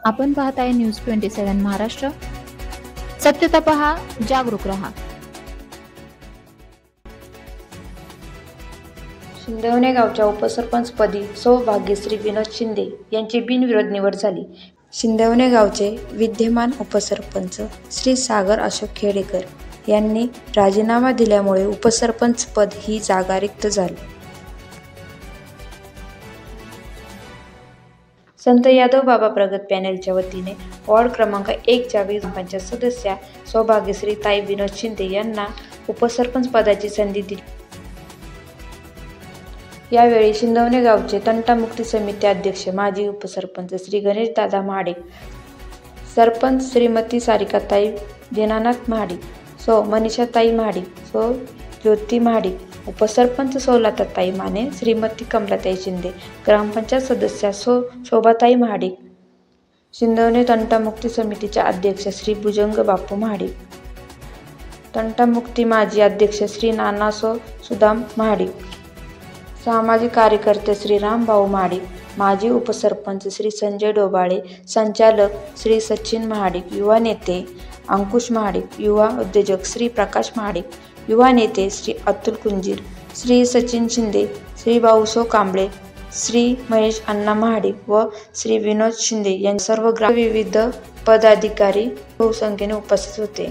आपण पाहत आहे न्यूज 27 महाराष्ट्र. सत्यता पहा, जागरूक रहा. शिंदवणे गावच्या उपसरपंचपदी सौ भाग्यश्री विनोद शिंदे यांची बिनविरोध निवड झाली. शिंदवणे गावचे विद्यमान उपसरपंच श्री सागर अशोक खेडेकर यांनी राजीनामा दिल्यामुळे उपसरपंचपद ही जागा रिक्त झाली. संत यादव बाबा प्रगत पॅनेलच्या वतीने वॉर्ड क्रमांक 1च्या ग्रामपंचायत सदस्या सौभाग्यश्री ताई विनोद शिंदे यांना उपसरपंच पदाची संधी दिली. यावेळी शिंदवणे गावचे तंटामुक्ती समिती अध्यक्ष माजी उपसरपंच श्री गणेशदादा महाडिक, सरपंच श्रीमती सारिकाताई दीनानाथ महाडिक, सौ मनीषाताई महाडिक, सौ ज्योती महाडिक, उपसरपंच सौ लताताई माने, श्रीमती कमलाताई शिंदे, ग्रामपंचायत सदस्या सौ शोभाताई महाडिक, शिंदवणे तंटामुक्ती समितीच्या अध्यक्ष श्री भुजंग बापू महाडिक, तंटामुक्ती माजी अध्यक्ष श्री नानासो सुदाम महाडिक, सामाजिक कार्यकर्ते श्री रामभाऊ महाडिक, माजी उपसरपंच श्री संजय डोबाळे, संचालक श्री सचिन महाडिक, युवा नेते अंकुश महाडिक, युवा उद्योजक श्री प्रकाश महाडिक, युवा नेते श्री अतुल कुंजीर, श्री सचिन शिंदे, श्री भाऊसो कांबळे, श्री महेश अण्णा महाडिक व श्री विनोद शिंदे यांनी सर्व विविध पदाधिकारी बहुसंख्येने उपस्थित होते.